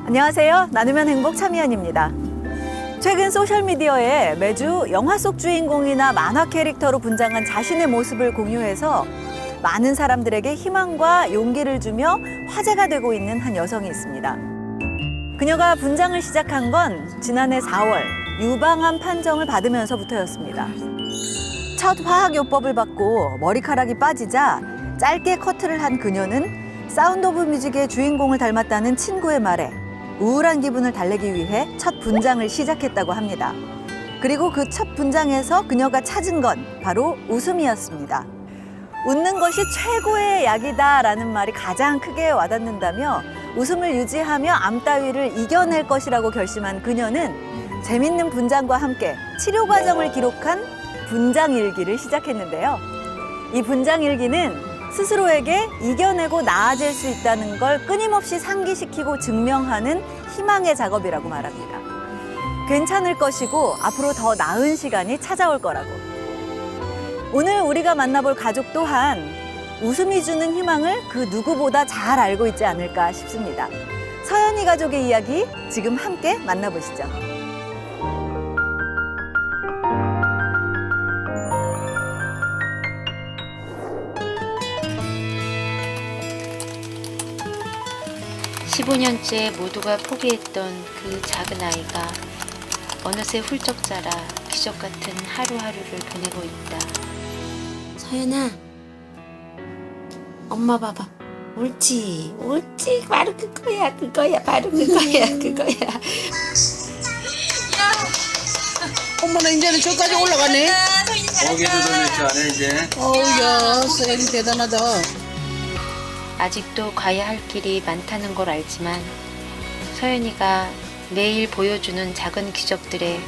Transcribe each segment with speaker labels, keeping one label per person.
Speaker 1: 안녕하세요. 나누면 행복 차미연입니다. 최근 소셜미디어에 매주 영화 속 주인공이나 만화 캐릭터로 분장한 자신의 모습을 공유해서 많은 사람들에게 희망과 용기를 주며 화제가 되고 있는 한 여성이 있습니다. 그녀가 분장을 시작한 건 지난해 4월 유방암 판정을 받으면서부터였습니다. 첫 화학요법을 받고 머리카락이 빠지자 짧게 커트를 한 그녀는 사운드 오브 뮤직의 주인공을 닮았다는 친구의 말에 우울한 기분을 달래기 위해 첫 분장을 시작했다고 합니다. 그리고 그 첫 분장에서 그녀가 찾은 건 바로 웃음이었습니다. 웃는 것이 최고의 약이다라는 말이 가장 크게 와닿는다며 웃음을 유지하며 암 따위를 이겨낼 것이라고 결심한 그녀는 재밌는 분장과 함께 치료 과정을 기록한 분장일기를 시작했는데요. 이 분장일기는 스스로에게 이겨내고 나아질 수 있다는 걸 끊임없이 상기시키고 증명하는 희망의 작업이라고 말합니다. 괜찮을 것이고 앞으로 더 나은 시간이 찾아올 거라고. 오늘 우리가 만나볼 가족 또한 웃음이 주는 희망을 그 누구보다 잘 알고 있지 않을까 싶습니다. 서연이 가족의 이야기 지금 함께 만나보시죠.
Speaker 2: (15년째) 모두가 포기했던 그 작은 아이가 어느새 훌쩍 자라 기적 같은 하루하루를 보내고 있다. 서연아, 엄마 봐봐. 옳지, 옳지. 바로 그거야, 그거야. 바로 그거야, 그거야.
Speaker 3: 어머나 이제는 저까지 올라가네.
Speaker 4: 거기도 좀 있지 않아 이제?
Speaker 3: 어우야, 서연이 대단하다.
Speaker 2: 아직도 가야 할 길이 많다는 걸 알지만 서연이가 매일 보여주는 작은 기적들에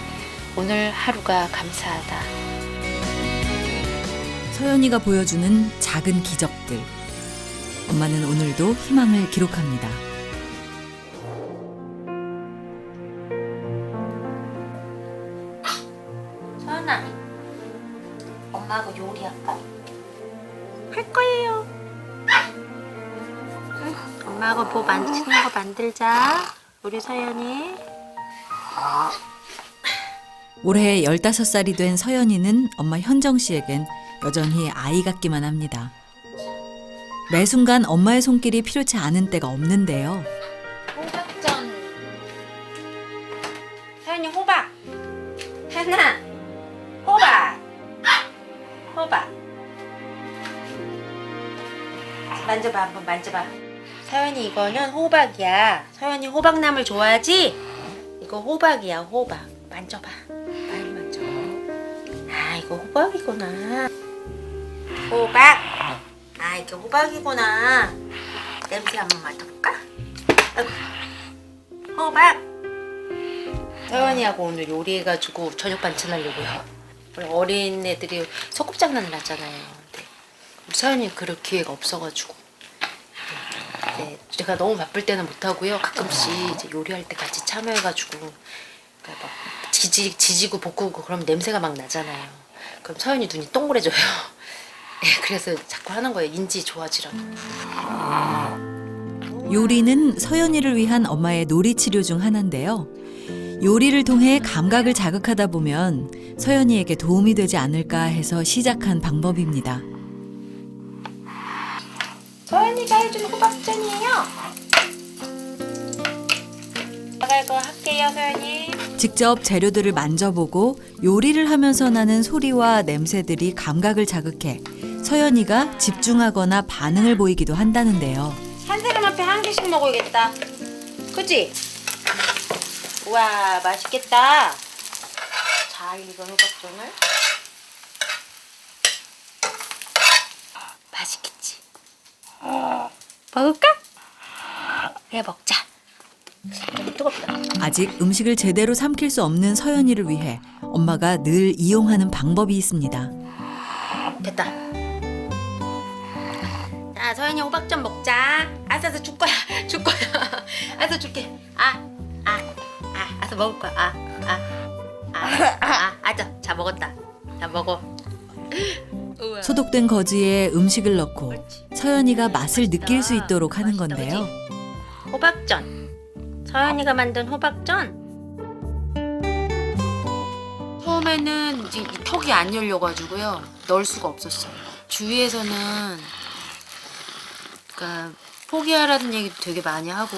Speaker 2: 오늘 하루가 감사하다.
Speaker 5: 서연이가 보여주는 작은 기적들. 엄마는 오늘도 희망을 기록합니다.
Speaker 2: 서연아, 엄마하고 요리할까? 할 거예요. 엄마하고 뭐 만드시는 거 만들자. 우리 서연이.
Speaker 5: 올해 15살이 된 서연이는 엄마 현정 씨에겐 여전히 아이 같기만 합니다. 매 순간 엄마의 손길이 필요치 않은 때가 없는데요.
Speaker 2: 호박전. 서연이 호박. 하나. 호박. 호박. 만져봐, 한번 만져봐. 서연이 이거는 호박이야. 서연이 호박나물 좋아하지? 이거 호박이야, 호박. 만져봐. 빨리 만져. 아, 이거 호박이구나. 호박. 아, 이게 호박이구나. 냄새 한번 맡아볼까? 아이고. 호박. 서연이하고 오늘 요리해가지고 저녁 반찬 하려고요. 우리 어린 애들이 소꿉장난을 하잖아요. 근데 우리 서연이는 그럴 기회가 없어가지고. 네, 제가 너무 바쁠 때는 못하고요. 가끔씩 이제 요리할 때 같이 참여해가지고 그러니까 막 지지고 볶고 그러면 냄새가 막 나잖아요. 그럼 서연이 눈이 동그래져요. 네, 그래서 자꾸 하는 거예요. 인지 좋아지라고.
Speaker 5: 요리는 서연이를 위한 엄마의 놀이 치료 중 하나인데요. 요리를 통해 감각을 자극하다 보면 서연이에게 도움이 되지 않을까 해서 시작한 방법입니다.
Speaker 2: 서연이가 해준 호박전이에요. 제가 이거 할게요, 서연이.
Speaker 5: 직접 재료들을 만져보고 요리를 하면서 나는 소리와 냄새들이 감각을 자극해 서연이가 집중하거나 반응을 보이기도 한다는데요.
Speaker 2: 한 사람 앞에 한 개씩 먹어야겠다. 그치? 우와, 맛있겠다. 잘 익은 호박전을. 맛있겠지? 먹을까? 그래, 먹자. 좀 뜨겁다.
Speaker 5: 아직 음식을 제대로 삼킬 수 없는 서연이를 위해 엄마가 늘 이용하는 방법이 있습니다.
Speaker 2: 됐다. 자, 서연이 호박전 먹자. 알았어, 줄 거야. 줄 거야. 알았어, 줄게. 알았어, 먹을 거야. 알았어. 자, 먹었다. 자, 먹어. 우와.
Speaker 5: 소독된 거즈에 음식을 넣고
Speaker 2: 옳지.
Speaker 5: 서연이가 맛을 느낄 수 있도록 하는 건데요.
Speaker 2: 호박전. 서연이가 만든 호박전. 처음에는 이제 이 턱이 안 열려가지고요. 넣을 수가 없었어요. 주위에서는 그러니까 포기하라는 얘기도 되게 많이 하고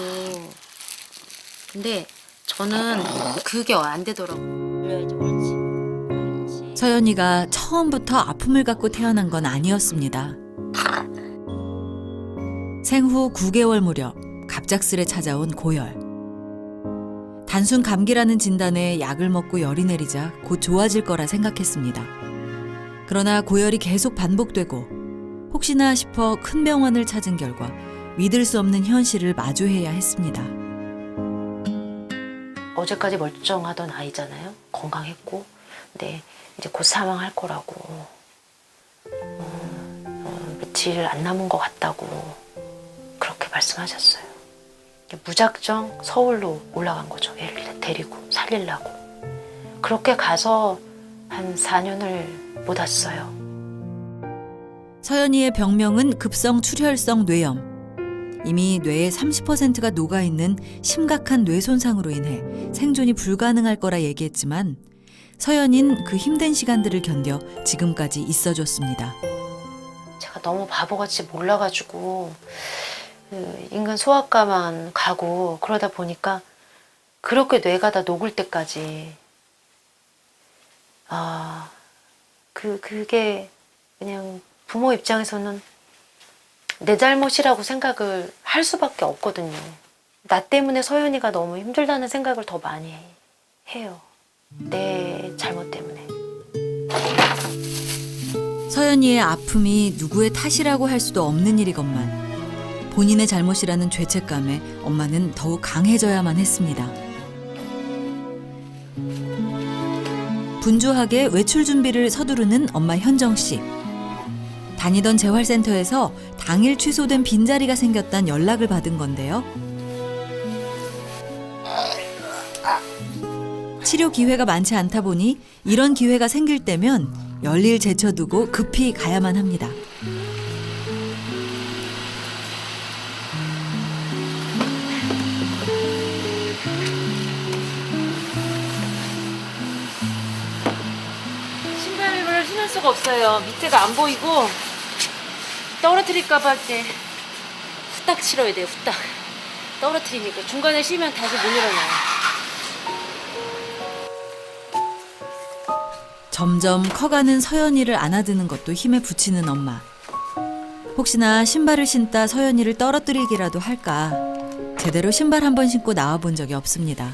Speaker 2: 근데 저는 그게 안 되더라고요. 그래야지 옳지.
Speaker 5: 서연이가 처음부터 아픔을 갖고 태어난 건 아니었습니다. 생후 9개월 무렵 갑작스레 찾아온 고열. 단순 감기라는 진단에 약을 먹고 열이 내리자 곧 좋아질 거라 생각했습니다. 그러나 고열이 계속 반복되고 혹시나 싶어 큰 병원을 찾은 결과 믿을 수 없는 현실을 마주해야 했습니다.
Speaker 2: 어제까지 멀쩡하던 아이잖아요. 건강했고 근데 이제 곧 사망할 거라고 며칠 안 남은 것 같다고 그렇게 말씀하셨어요. 무작정 서울로 올라간 거죠. 애를 데리고 살리려고. 그렇게 가서 한 4년을 못 왔어요.
Speaker 5: 서연이의 병명은 급성 출혈성 뇌염. 이미 뇌의 30%가 녹아있는 심각한 뇌 손상으로 인해 생존이 불가능할 거라 얘기했지만 서연이는 그 힘든 시간들을 견뎌 지금까지 있어줬습니다.
Speaker 2: 제가 너무 바보같이 몰라가지고 인간 소아과만 가고 그러다 보니까 그렇게 뇌가 다 녹을 때까지 그게 그냥 부모 입장에서는 내 잘못이라고 생각을 할 수밖에 없거든요. 나 때문에 서연이가 너무 힘들다는 생각을 더 많이 해요. 내 잘못 때문에.
Speaker 5: 서연이의 아픔이 누구의 탓이라고 할 수도 없는 일이건만 본인의 잘못이라는 죄책감에 엄마는 더욱 강해져야만 했습니다. 분주하게 외출 준비를 서두르는 엄마 현정 씨. 다니던 재활센터에서 당일 취소된 빈자리가 생겼다는 연락을 받은 건데요. 치료 기회가 많지 않다 보니 이런 기회가 생길 때면 열일 제쳐두고 급히 가야만 합니다.
Speaker 2: 신발을 신을 수가 없어요. 밑에가 안 보이고 떨어뜨릴까 봐 할 때 후딱 실어야 돼요. 후딱 떨어뜨리니까 중간에 쉬면 다시 못 일어나요.
Speaker 5: 점점 커가는 서연이를 안아드는 것도 힘에 부치는 엄마. 혹시나 신발을 신다 서연이를 떨어뜨리기라도 할까 제대로 신발 한 번 신고 나와본 적이 없습니다.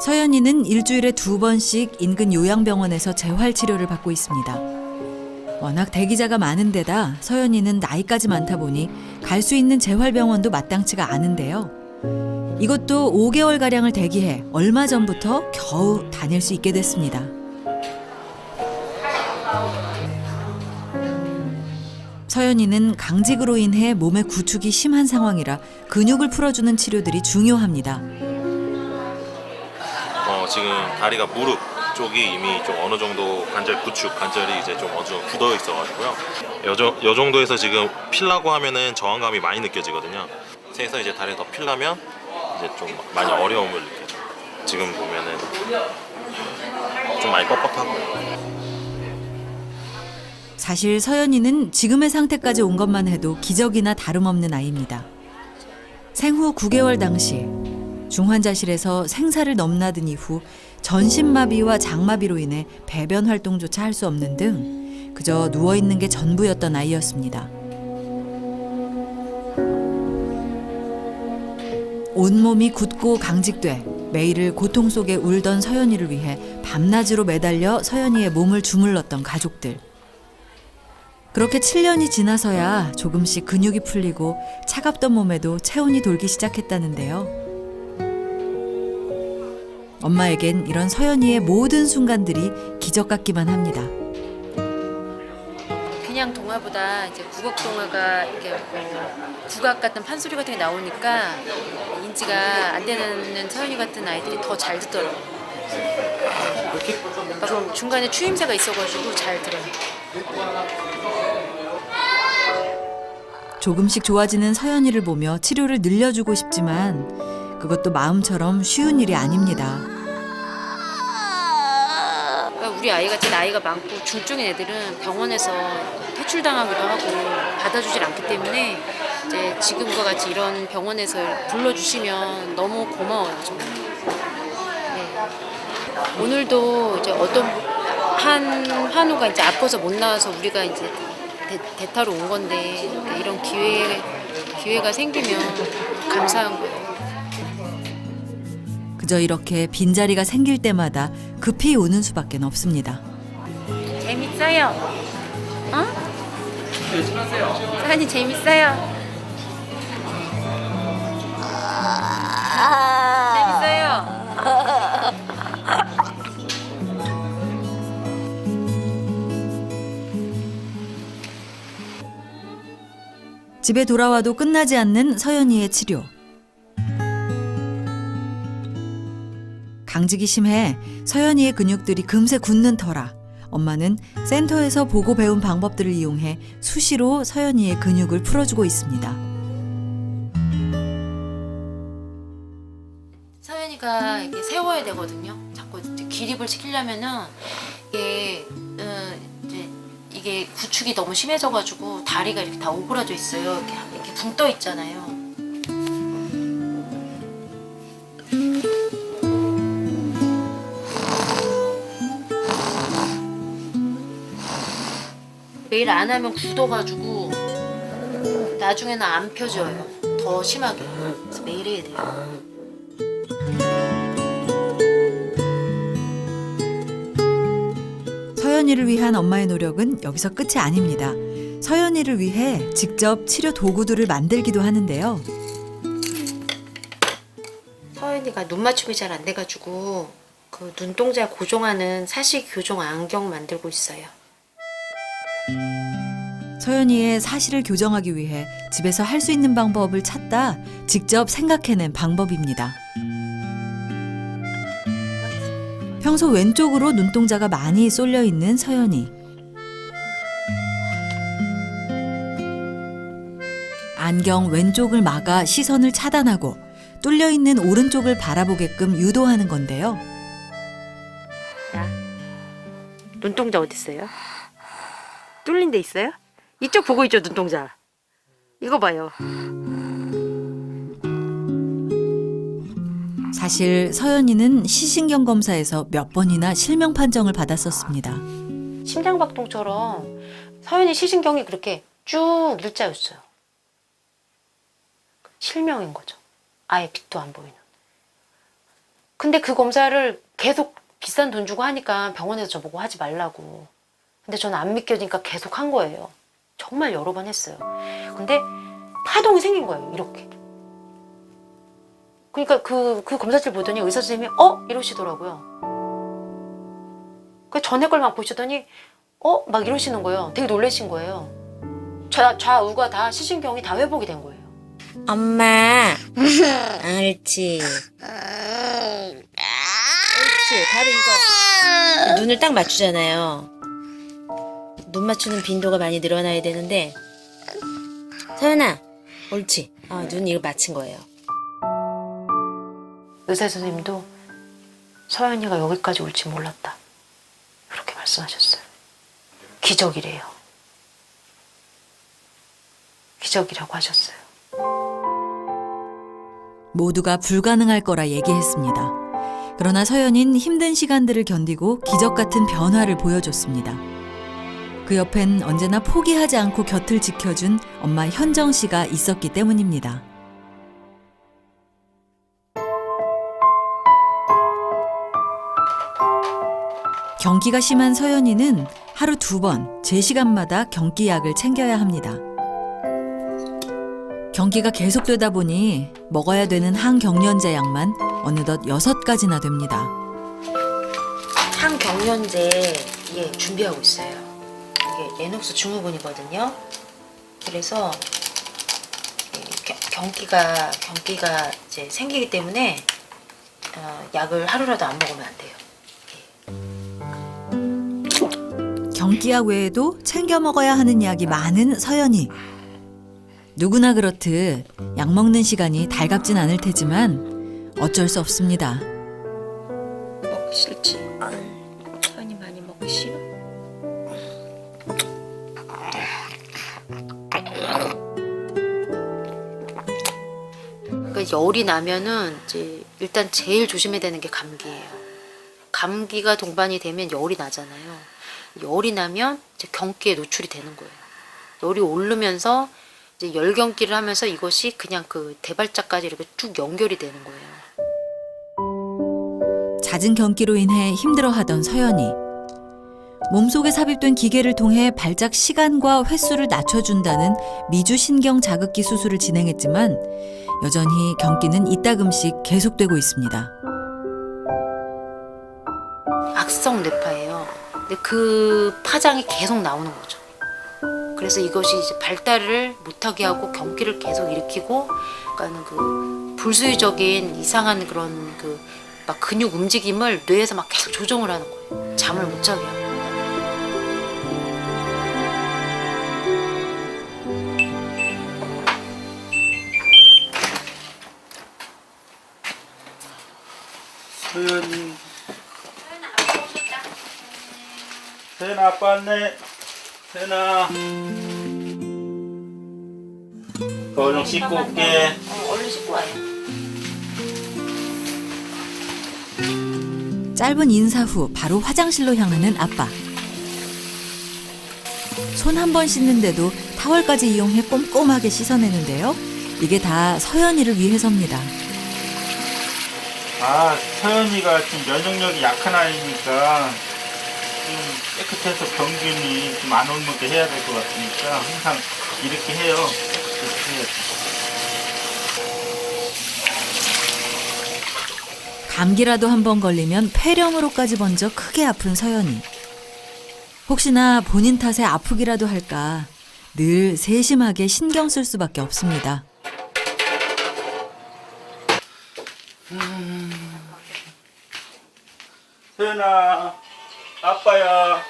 Speaker 5: 서연이는 일주일에 2번씩 인근 요양병원에서 재활치료를 받고 있습니다. 워낙 대기자가 많은 데다 서연이는 나이까지 많다 보니 갈 수 있는 재활병원도 마땅치가 않은데요. 이것도 5개월가량을 대기해 얼마 전부터 겨우 다닐 수 있게 됐습니다. 서연이는 강직으로 인해 몸의 구축이 심한 상황이라 근육을 풀어주는 치료들이 중요합니다.
Speaker 6: 지금 다리가 무릎 쪽이 이미 좀 어느 정도 관절 구축, 관절이 이제 좀 어느 정도 굳어 있어가지고요. 요 정도에서 지금 필라고 하면은 저항감이 많이 느껴지거든요. 그래서 이제 다리가 더 필라면 이제 좀 많이 어려움을 느껴요. 지금 보면은 좀 많이 뻣뻣하고.
Speaker 5: 사실 서연이는 지금의 상태까지 온 것만 해도 기적이나 다름없는 아이입니다. 생후 9개월 당시 중환자실에서 생사를 넘나든 이후 전신마비와 장마비로 인해 배변 활동조차 할 수 없는 등 그저 누워있는 게 전부였던 아이였습니다. 온몸이 굳고 강직돼 매일을 고통 속에 울던 서연이를 위해 밤낮으로 매달려 서연이의 몸을 주물렀던 가족들. 그렇게 7년이 지나서야 조금씩 근육이 풀리고 차갑던 몸에도 체온이 돌기 시작했다는데요. 엄마에겐 이런 서연이의 모든 순간들이 기적 같기만 합니다.
Speaker 2: 그냥 동화보다 이제 국악 동화가 이렇게 국악 같은 판소리 같은 게 나오니까 인지가 안 되는 서연이 같은 아이들이 더 잘 듣더라고요. 막 중간에 추임새가 있어가지고 잘 들어요.
Speaker 5: 조금씩 좋아지는 서연이를 보며 치료를 늘려주고 싶지만 그것도 마음처럼 쉬운 일이 아닙니다.
Speaker 2: 그러니까 우리 아이 같은 나이가 많고 중증인 애들은 병원에서 퇴출당하기도 하고 받아주질 않기 때문에 이제 지금과 같이 이런 병원에서 불러주시면 너무 고마워요, 정말. 네. 오늘도 이제 어떤 한 환우가 이제 아파서 못 나와서 우리가 이제 대타로 온 건데 이런 기회가 생기면 감사한 거예요.
Speaker 5: 그저 이렇게 빈자리가 생길 때마다 급히 오는 수밖에 없습니다.
Speaker 2: 재밌어요. 어? 사연이 재밌어요. 재밌어요.
Speaker 5: 집에 돌아와도 끝나지 않는 서연이의 치료. 강직이 심해 서연이의 근육들이 금세 굳는 터라 엄마는 센터에서 보고 배운 방법들을 이용해 수시로 서연이의 근육을 풀어주고 있습니다.
Speaker 2: 서연이가 이렇게 세워야 되거든요. 자꾸 이제 기립을 시키려면은 이게 구축이 너무 심해져가지고 다리가 이렇게 다 오그라져 있어요. 이렇게 붕 떠 있잖아요. 매일 안 하면 굳어가지고 나중에는 안 펴져요. 더 심하게. 그래서 매일 해야 돼요.
Speaker 5: 서연이를 위한 엄마의 노력은 여기서 끝이 아닙니다. 서연이를 위해 직접 치료 도구들을 만들기도 하는데요.
Speaker 2: 서연이가 눈 맞춤이 잘 안 돼가지고 그 눈동자 고정하는 사시 교정 안경 만들고 있어요.
Speaker 5: 서연이의 사시를 교정하기 위해 집에서 할 수 있는 방법을 찾다 직접 생각해낸 방법입니다. 평소 왼쪽으로 눈동자가 많이 쏠려 있는 서연이. 안경 왼쪽을 막아 시선을 차단하고 뚫려 있는 오른쪽을 바라보게끔 유도하는 건데요.
Speaker 2: 자, 눈동자 어디 있어요? 뚫린 데 있어요? 이쪽 보고 있죠, 눈동자. 이거 봐요.
Speaker 5: 사실 서연이는 시신경 검사에서 몇 번이나 실명 판정을 받았었습니다.
Speaker 2: 심장박동처럼 서연이 시신경이 그렇게 쭉 일자였어요. 실명인 거죠. 아예 빛도 안 보이는. 근데 그 검사를 계속 비싼 돈 주고 하니까 병원에서 저보고 하지 말라고. 근데 저는 안 믿겨지니까 계속 한 거예요. 정말 여러 번 했어요. 근데 파동이 생긴 거예요. 이렇게. 그러니까 그 검사실 보더니 의사 선생님이 이러시더라고요. 그 전에 걸 막 보시더니 막 이러시는 거예요. 되게 놀라신 거예요. 좌우가 다 시신경이 다 회복이 된 거예요. 엄마, 옳지. 옳지. 바로 이거. 눈을 딱 맞추잖아요. 눈 맞추는 빈도가 많이 늘어나야 되는데. 서연아, 옳지. 눈 이거 맞춘 거예요. 의사 선생님도 서연이가 여기까지 올 줄 몰랐다. 그렇게 말씀하셨어요. 기적이래요. 기적이라고 하셨어요.
Speaker 5: 모두가 불가능할 거라 얘기했습니다. 그러나 서연인 힘든 시간들을 견디고 기적 같은 변화를 보여줬습니다. 그 옆엔 언제나 포기하지 않고 곁을 지켜준 엄마 현정 씨가 있었기 때문입니다. 경기가 심한 서연이는 하루 2번 제 시간마다 경기약을 챙겨야 합니다. 경기가 계속되다 보니 먹어야 되는 항경련제 약만 어느덧 6가지나 됩니다.
Speaker 2: 항경련제 준비하고 있어요. 이게 레녹스 증후군이거든요. 그래서 경기가 이제 생기기 때문에 약을 하루라도 안 먹으면 안 돼요.
Speaker 5: 경기약 외에도 챙겨 먹어야 하는 약이 많은 서연이. 누구나 그렇듯 약 먹는 시간이 달갑진 않을 테지만 어쩔 수 없습니다.
Speaker 2: 먹기 싫지. 서연이 많이 먹기 싫어. 그러니까 열이 나면은 이제 일단 제일 조심해야 되는 게 감기예요. 감기가 동반이 되면 열이 나잖아요. 열이 나면 이제 경기에 노출이 되는 거예요. 열이 오르면서 이제 열경기를 하면서 이것이 그냥 그 대발자까지 이렇게 쭉 연결이 되는 거예요.
Speaker 5: 잦은 경기로 인해 힘들어하던 서연이. 몸속에 삽입된 기계를 통해 발작 시간과 횟수를 낮춰준다는 미주신경 자극기 수술을 진행했지만 여전히 경기는 이따금씩 계속되고 있습니다.
Speaker 2: 악성 뇌파예요. 근데 그 파장이 계속 나오는 거죠. 그래서 이것이 이제 발달을 못하게 하고 경기를 계속 일으키고, 그러니까는 그 불수의적인 이상한 그런 그 막 근육 움직임을 뇌에서 막 계속 조정을 하는 거예요. 잠을 못 자게 하고.
Speaker 7: 서연이. 서연아, 아빠 왔네. 서연아. 얼른 씻고 올게.
Speaker 2: 얼른 씻고 와요.
Speaker 5: 짧은 인사 후 바로 화장실로 향하는 아빠. 손 한 번 씻는데도 타월까지 이용해 꼼꼼하게 씻어내는데요. 이게 다 서연이를 위해서입니다.
Speaker 7: 아, 서연이가 좀 면역력이 약한 아이니까 좀 깨끗해서 병균이 좀 안 옮게 해야 될 것 같으니까 항상 이렇게 해요. 이렇게 해야지.
Speaker 5: 감기라도 한 번 걸리면 폐렴으로까지 번져 크게 아픈 서연이. 혹시나 본인 탓에 아프기라도 할까 늘 세심하게 신경 쓸 수밖에 없습니다.
Speaker 7: 서연아, 아빠야.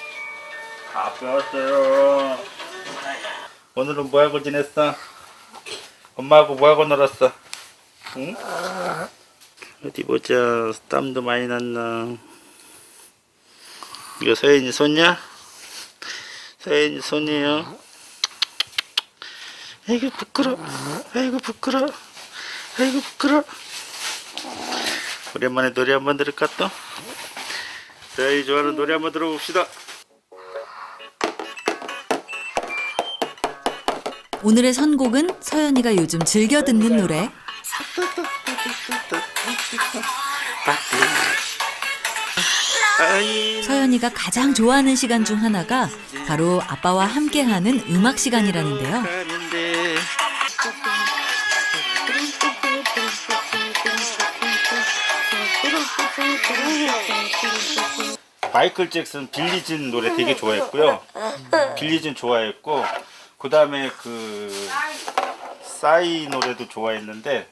Speaker 7: 아빠 왔어요. 오늘은 뭐하고 지냈어? 엄마하고 뭐하고 놀았어? 응? 어디 보자. 땀도 많이 났나? 이거 서연이 손이야? 서연이 손이에요. 아이고 부끄러. 아이고 부끄러. 아이고 부끄러. 오랜만에 노래 한번 들을까 또? 서연이 좋아하는 노래 한번 들어봅시다.
Speaker 5: 오늘의 선곡은 서연이가 요즘 즐겨 듣는 노래. 서연이가 가장 좋아하는 시간 중 하나가 바로 아빠와 함께하는 음악 시간이라는데요.
Speaker 7: 마이클 잭슨 빌리진 노래 되게 좋아했고요. 빌리진 좋아했고, 그 다음에 그 싸이 노래도 좋아했는데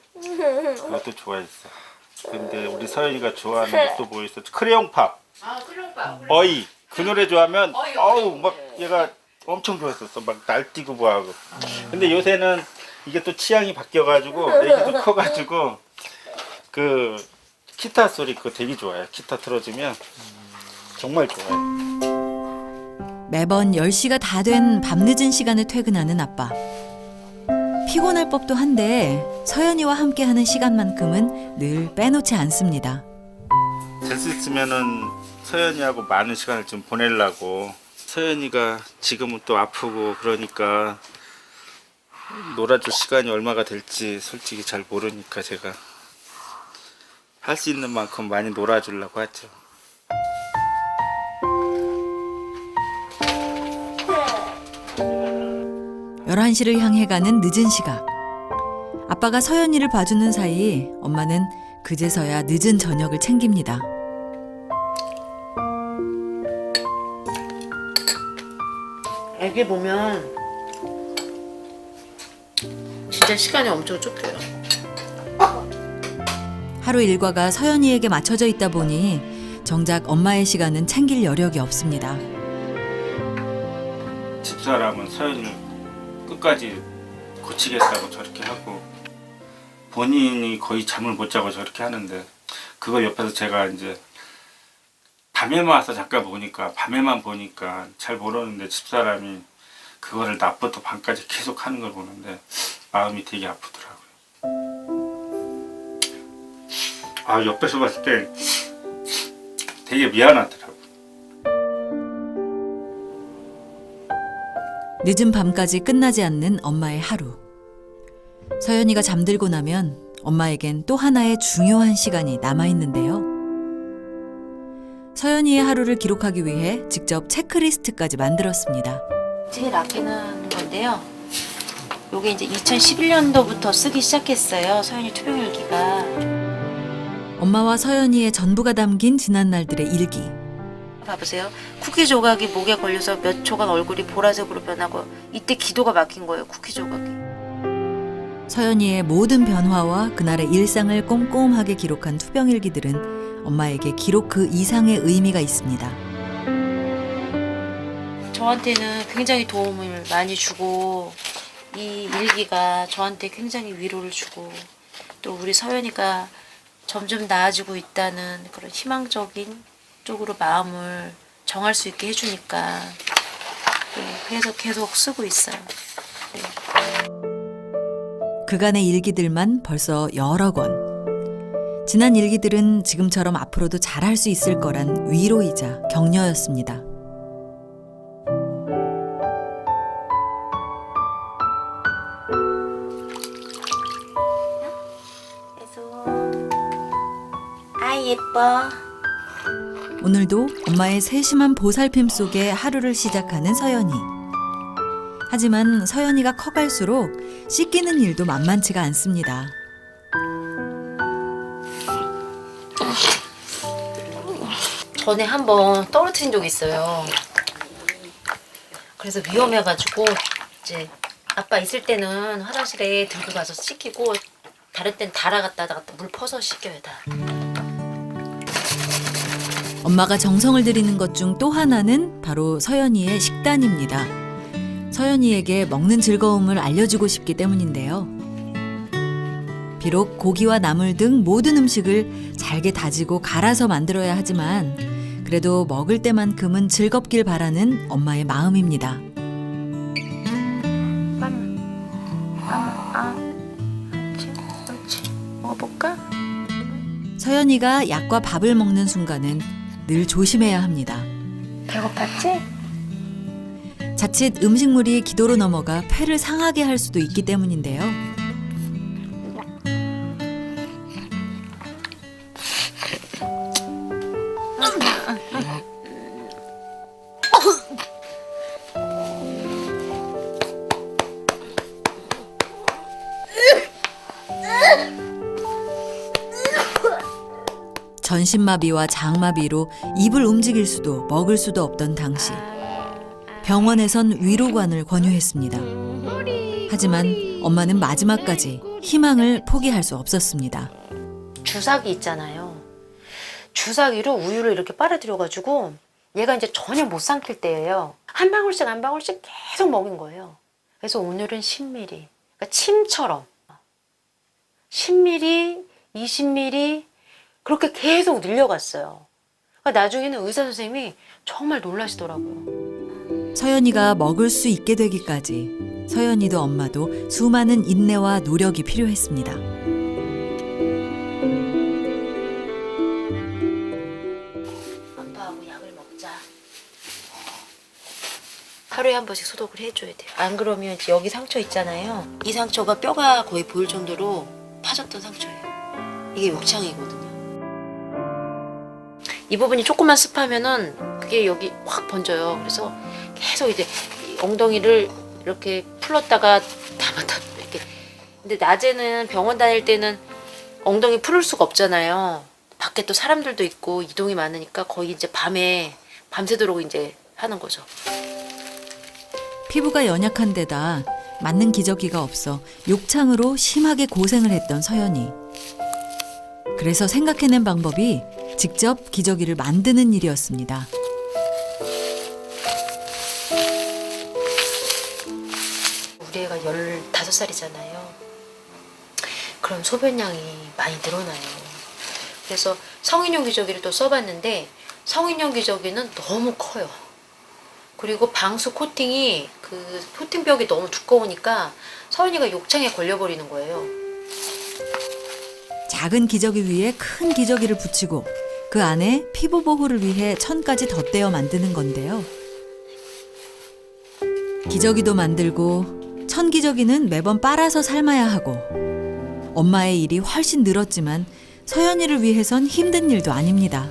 Speaker 7: 그것도 좋아했어. 근데 우리 서연이가 좋아하는 게 또 뭐 있어? 크레용팝. 어이. 그 노래 좋아하면 어우 막 얘가 엄청 좋아했었어. 막 날뛰고 뭐하고. 근데 요새는 이게 또 취향이 바뀌어가지고 애기도 커가지고 그 기타 소리 그거 되게 좋아해. 기타 틀어주면 정말 좋아해.
Speaker 5: 매번 10시가 다 된 밤늦은 시간에 퇴근하는 아빠. 피곤할 법도 한데 서연이와 함께하는 시간만큼은 늘 빼놓지 않습니다.
Speaker 7: 될 수 있으면은 서연이하고 많은 시간을 좀 보내려고. 서연이가 지금은 또 아프고 그러니까 놀아줄 시간이 얼마가 될지 솔직히 잘 모르니까 제가 할 수 있는 만큼 많이 놀아주려고 하죠.
Speaker 5: 열한 시를 향해 가는 늦은 시각. 아빠가 서연이를 봐주는 사이 엄마는 그제서야 늦은 저녁을 챙깁니다.
Speaker 2: 애기 보면 진짜 시간이 엄청 쫓겨요.
Speaker 5: 하루 일과가 서연이에게 맞춰져 있다 보니 정작 엄마의 시간은 챙길 여력이 없습니다.
Speaker 7: 집사람은 서연이를 끝까지 고치겠다고 저렇게 하고 본인이 거의 잠을 못 자고 저렇게 하는데 그거 옆에서 제가 이제 밤에만 와서 잠깐 보니까 밤에만 보니까 잘 모르는데 집사람이 그거를 낮부터 밤까지 계속 하는 걸 보는데 마음이 되게 아프더라고요. 아 옆에서 봤을 때 되게 미안하더라고요.
Speaker 5: 늦은 밤까지 끝나지 않는 엄마의 하루. 서연이가 잠들고 나면 엄마에겐 또 하나의 중요한 시간이 남아있는데요. 서연이의 하루를 기록하기 위해 직접 체크리스트까지 만들었습니다.
Speaker 2: 제일 아끼는 건데요. 요게 이제 2011년도부터 쓰기 시작했어요. 서연이 투병일기가.
Speaker 5: 엄마와 서연이의 전부가 담긴 지난날들의 일기.
Speaker 2: 봐보세요. 쿠키 조각이 목에 걸려서 몇 초간 얼굴이 보라색으로 변하고 이때 기도가 막힌 거예요. 쿠키 조각이.
Speaker 5: 서연이의 모든 변화와 그날의 일상을 꼼꼼하게 기록한 투병일기들은 엄마에게 기록 그 이상의 의미가 있습니다.
Speaker 2: 저한테는 굉장히 도움을 많이 주고 이 일기가 저한테 굉장히 위로를 주고 또 우리 서연이가 점점 나아지고 있다는 그런 희망적인 쪽으로 마음을 정할 수 있게 해주니까 그래서 계속 쓰고 있어요. 네.
Speaker 5: 그간의 일기들만 벌써 여러 권. 지난 일기들은 지금처럼 앞으로도 잘할 수 있을 거란 위로이자 격려였습니다.
Speaker 2: 아 예뻐.
Speaker 5: 오늘도 엄마의 세심한 보살핌 속에 하루를 시작하는 서연이. 하지만 서연이가 커갈수록 씻기는 일도 만만치가 않습니다.
Speaker 2: 전에 한번 떨어뜨린 적이 있어요. 그래서 위험해가지고 이제 아빠 있을 때는 화장실에 들고 가서 씻기고 다른 때는 달아갔다 물 퍼서 씻겨요 다.
Speaker 5: 엄마가 정성을 들이는 것 중 또 하나는 바로 서연이의 식단입니다. 서연이에게 먹는 즐거움을 알려주고 싶기 때문인데요. 비록 고기와 나물 등 모든 음식을 잘게 다지고 갈아서 만들어야 하지만 그래도 먹을 때만큼은 즐겁길 바라는 엄마의 마음입니다.
Speaker 2: 그렇지. 먹어볼까?
Speaker 5: 서연이가 약과 밥을 먹는 순간은 늘 조심해야 합니다.
Speaker 2: 배고팠지?
Speaker 5: 자칫 음식물이 기도로 넘어가 폐를 상하게 할 수도 있기 때문인데요. 전신마비와 장마비로 입을 움직일 수도 먹을 수도 없던 당시 병원에선 위로관을 권유했습니다. 하지만 엄마는 마지막까지 희망을 포기할 수 없었습니다.
Speaker 2: 주사기 있잖아요. 주사기로 우유를 이렇게 빨아들여가지고 얘가 이제 전혀 못 삼킬 때예요. 한 방울씩 한 방울씩 계속 먹인 거예요. 그래서 오늘은 10ml. 그러니까 침처럼 10ml, 20ml 그렇게 계속 늘려갔어요. 그러니까 나중에는 의사 선생님이 정말 놀라시더라고요.
Speaker 5: 서연이가 먹을 수 있게 되기까지 서연이도 엄마도 수많은 인내와 노력이 필요했습니다.
Speaker 2: 아빠하고 약을 먹자. 하루에 한 번씩 소독을 해줘야 돼요. 안 그러면 이제 여기 상처 있잖아요. 이 상처가 뼈가 거의 보일 정도로 파졌던 상처예요. 이게 욕창이거든요. 이 부분이 조금만 습하면은 그게 여기 확 번져요. 그래서 계속 이제 엉덩이를 이렇게 풀었다가 담았다 이렇게. 근데 낮에는 병원 다닐 때는 엉덩이 풀을 수가 없잖아요. 밖에 또 사람들도 있고 이동이 많으니까 거의 이제 밤에 밤새도록 이제 하는 거죠.
Speaker 5: 피부가 연약한 데다 맞는 기저귀가 없어 욕창으로 심하게 고생을 했던 서연이. 그래서 생각해낸 방법이 직접 기저귀를 만드는 일이었습니다.
Speaker 2: 우리 애가 15살이잖아요. 그럼 소변량이 많이 늘어나요. 그래서 성인용 기저귀를 또 써봤는데 성인용 기저귀는 너무 커요. 그리고 방수 코팅이 그 코팅벽이 너무 두꺼우니까 서연이가 욕창에 걸려버리는 거예요.
Speaker 5: 작은 기저귀 위에 큰 기저귀를 붙이고 그 안에 피부 보호를 위해 천까지 덧대어 만드는 건데요. 기저귀도 만들고 천 기저귀는 매번 빨아서 삶아야 하고 엄마의 일이 훨씬 늘었지만 서연이를 위해선 힘든 일도 아닙니다.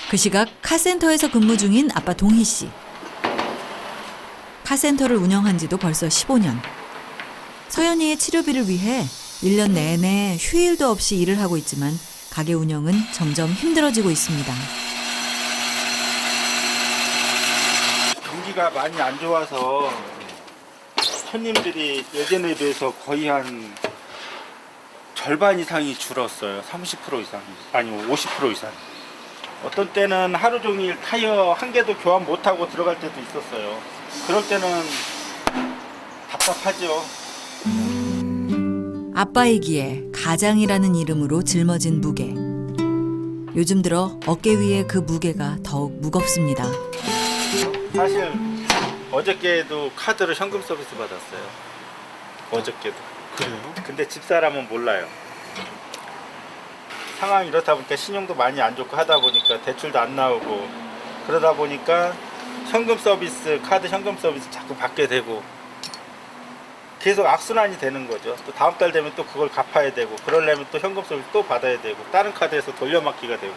Speaker 5: 그 시각 카센터에서 근무 중인 아빠 동희 씨. 카센터를 운영한 지도 벌써 15년. 서연이의 치료비를 위해 1년 내내 휴일도 없이 일을 하고 있지만 가게 운영은 점점 힘들어지고 있습니다.
Speaker 7: 경기가 많이 안 좋아서 손님들이 예전에 비해서 거의 한 절반 이상이 줄었어요. 30% 이상, 아니면 50% 이상. 어떤 때는 하루 종일 타이어 한 개도 교환 못하고 들어갈 때도 있었어요. 그럴 때는 답답하죠.
Speaker 5: 아빠이기에 가장이라는 이름으로 짊어진 무게. 요즘 들어 어깨 위에 그 무게가 더욱 무겁습니다.
Speaker 7: 사실 어저께도 카드로 현금 서비스 받았어요. 어저께도. 그래요? 근데 집사람은 몰라요. 상황이 이렇다 보니까 신용도 많이 안 좋고 하다 보니까 대출도 안 나오고 그러다 보니까 현금 서비스, 카드 현금 서비스 자꾸 받게 되고 계속 악순환이 되는 거죠. 또 다음 달 되면 또 그걸 갚아야 되고 그러려면 또 현금 서비스 또 받아야 되고 다른 카드에서 돌려막기가 되고.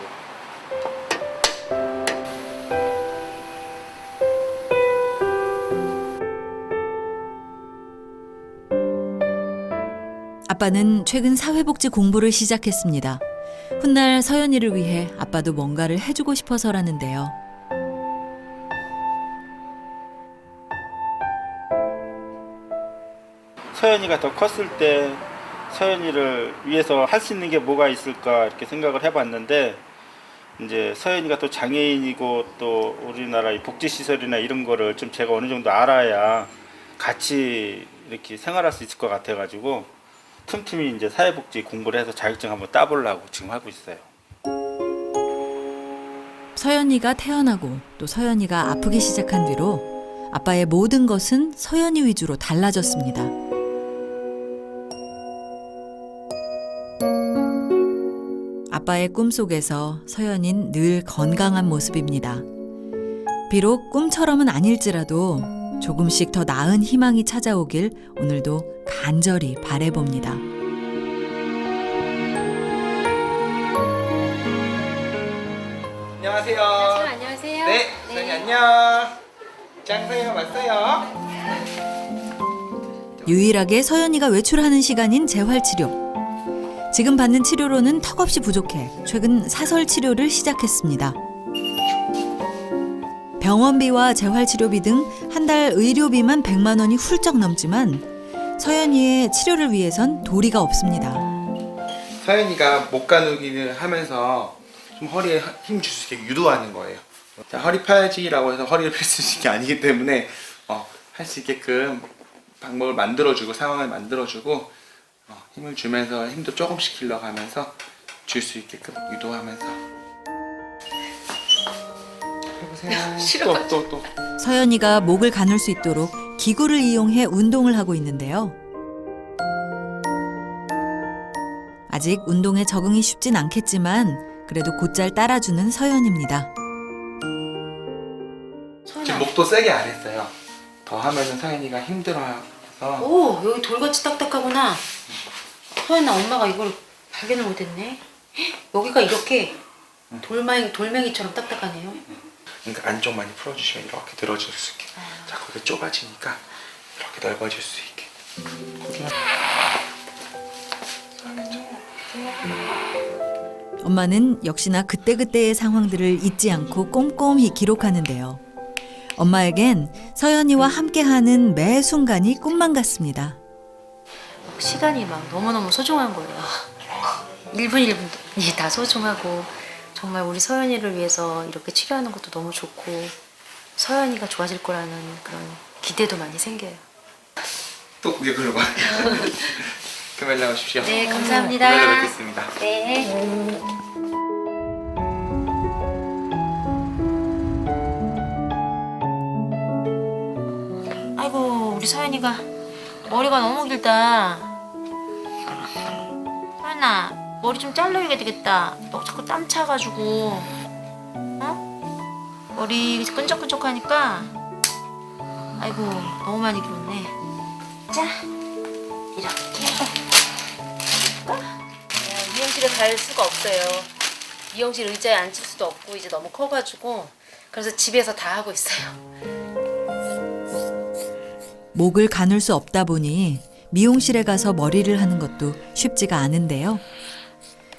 Speaker 5: 아빠는 최근 사회복지 공부를 시작했습니다. 훗날 서연이를 위해 아빠도 뭔가를 해주고 싶어서라는데요.
Speaker 7: 서연이가 더 컸을 때 서연이를 위해서 할 수 있는 게 뭐가 있을까 이렇게 생각을 해봤는데 이제 서연이가 또 장애인이고 또 우리나라의 복지시설이나 이런 거를 좀 제가 어느 정도 알아야 같이 이렇게 생활할 수 있을 것 같아가지고 틈틈이 이제 사회복지 공부를 해서 자격증 한번 따보려고 지금 하고 있어요.
Speaker 5: 서연이가 태어나고 또 서연이가 아프기 시작한 뒤로 아빠의 모든 것은 서연이 위주로 달라졌습니다. 아빠의 꿈속에서 서연인 늘 건강한 모습입니다. 비록 꿈처럼은 아닐지라도 조금씩 더 나은 희망이 찾아오길 오늘도 간절히 바라봅니다.
Speaker 8: 안녕하세요.
Speaker 2: 안녕하세요.
Speaker 8: 네, 선생님 안녕. 장선이가 왔어요.
Speaker 5: 유일하게 서연이가 외출하는 시간인 재활치료. 지금 받는 치료로는 턱없이 부족해 최근 사설 치료를 시작했습니다. 병원비와 재활치료비 등 한 달 의료비만 100만 원이 훌쩍 넘지만 서연이의 치료를 위해선 도리가 없습니다.
Speaker 8: 서연이가 목 가누기를 하면서 좀 허리에 힘 줄 수 있게 유도하는 거예요. 자, 허리 펴야지라고 해서 허리를 펼 수 있는 게 아니기 때문에 할 수 있게끔 방법을 만들어주고 상황을 만들어주고 힘을 주면서 힘도 조금씩 길러가면서 줄 수 있게끔 유도하면서 해보세요. 또.
Speaker 5: 서연이가 목을 가눌 수 있도록 기구를 이용해 운동을 하고 있는데요. 아직 운동에 적응이 쉽진 않겠지만 그래도 곧잘 따라주는 서연입니다.
Speaker 8: 지금 목도 세게 안 했어요. 더 하면은 서연이가 힘들어해서.
Speaker 2: 오, 여기 돌같이 딱딱하구나. 서연아, 엄마가 이걸 발견을 못했네. 여기가 이렇게 돌멩이처럼 딱딱하네요.
Speaker 8: 그러니까 안쪽 많이 풀어주시면 이렇게 늘어질 수 있게. 자, 거기 좁아지니까 이렇게 넓어질 수 있게.
Speaker 5: 엄마는 역시나 그때그때의 상황들을 잊지 않고 꼼꼼히 기록하는데요. 엄마에겐 서연이와 함께하는 매 순간이 꿈만 같습니다.
Speaker 2: 시간이 막 너무너무 소중한 거예요. 1분 1분이 다 소중하고 정말 우리 서연이를 위해서 이렇게 치료하는 것도 너무 좋고 서연이가 좋아질 거라는 그런 기대도 많이 생겨요.
Speaker 8: 또 고개 걸어봐. 그럼 연락 오십시오.
Speaker 2: 네, 감사합니다.
Speaker 8: 연락 뵙겠습니다.
Speaker 2: 네. 아이고, 우리 서연이가 머리가 너무 길다. 서연아, 머리 좀 잘라야 되겠다. 너 자꾸 땀 차가지고, 어? 머리 끈적끈적하니까, 아이고, 너무 많이 길었네. 자, 이렇게. 미용실에 갈 수가 없어요. 미용실 의자에 앉을 수도 없고 이제 너무 커가지고 그래서 집에서 다 하고 있어요.
Speaker 5: 목을 가눌 수 없다 보니 미용실에 가서 머리를 하는 것도 쉽지가 않은데요.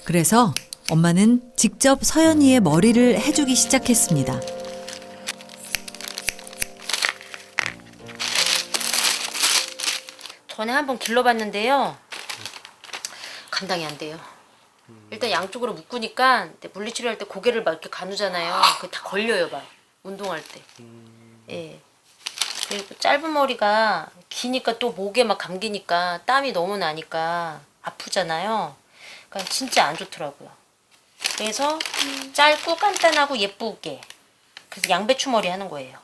Speaker 5: 그래서 엄마는 직접 서연이의 머리를 해주기 시작했습니다.
Speaker 2: 전에 한번 길러봤는데요. 감당이 안 돼요. 일단 양쪽으로 묶으니까 물리치료할 때 고개를 막 이렇게 가누잖아요. 그게 다 걸려요, 막 운동할 때. 예. 그리고 짧은 머리가 기니까 또 목에 막 감기니까 땀이 너무 나니까 아프잖아요. 그러니까 진짜 안 좋더라고요. 그래서 짧고 간단하고 예쁘게 그래서 양배추 머리 하는 거예요.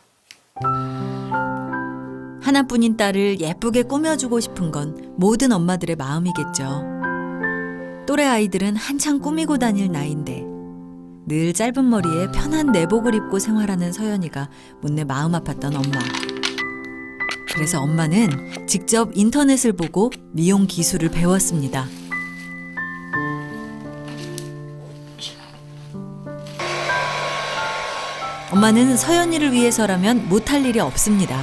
Speaker 5: 하나뿐인 딸을 예쁘게 꾸며주고 싶은 건 모든 엄마들의 마음이겠죠. 또래 아이들은 한창 꾸미고 다닐 나이인데 늘 짧은 머리에 편한 내복을 입고 생활하는 서연이가 못내 마음 아팠던 엄마. 그래서 엄마는 직접 인터넷을 보고 미용 기술을 배웠습니다. 엄마는 서연이를 위해서라면 못할 일이 없습니다.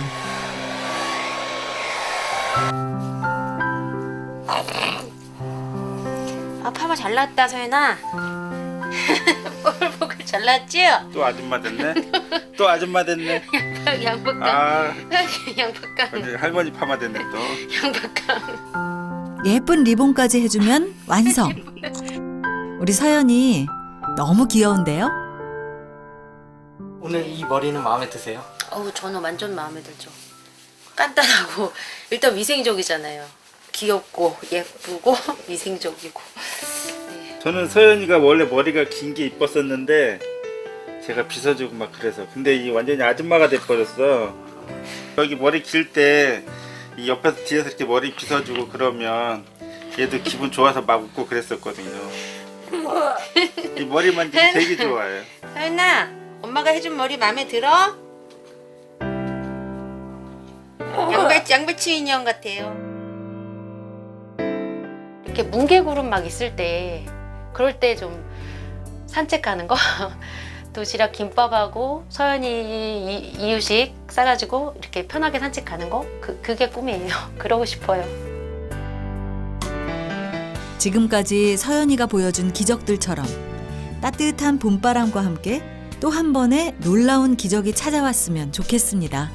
Speaker 2: 아, 파마 잘 났다, 서연아. 뽀글뽀글 잘 났지?
Speaker 7: 또 아줌마 됐네. 또 아줌마 됐네.
Speaker 2: 양박강.
Speaker 7: 아,
Speaker 2: 양박강.
Speaker 7: 할머니 파마 됐네 또.
Speaker 2: 양박강.
Speaker 5: 예쁜 리본까지 해주면 완성. 우리 서연이 너무 귀여운데요?
Speaker 9: 오늘 이 머리는 마음에 드세요?
Speaker 2: 어우, 저는 완전 마음에 들죠. 간단하고 일단 위생적이잖아요. 귀엽고 예쁘고 위생적이고.
Speaker 7: 저는 서연이가 원래 머리가 긴 게 이뻤었는데 제가 빗어주고 막 그래서 근데 이 완전히 아줌마가 돼버렸어. 여기 머리 길 때 이 옆에서 뒤에서 이렇게 머리 빗어주고 그러면 얘도 기분 좋아서 막 웃고 그랬었거든요. 이 머리 만지기 되게 좋아요.
Speaker 2: 서연아, 엄마가 해준 머리 마음에 들어? 양배추 인형 같아요. 이렇게 뭉게구름 막 있을 때 그럴 때 좀 산책하는 거 도시락 김밥하고 서연이 이유식 싸가지고 이렇게 편하게 산책 가는 거 그게 꿈이에요. 그러고 싶어요.
Speaker 5: 지금까지 서연이가 보여준 기적들처럼 따뜻한 봄바람과 함께 또 한 번의 놀라운 기적이 찾아왔으면 좋겠습니다.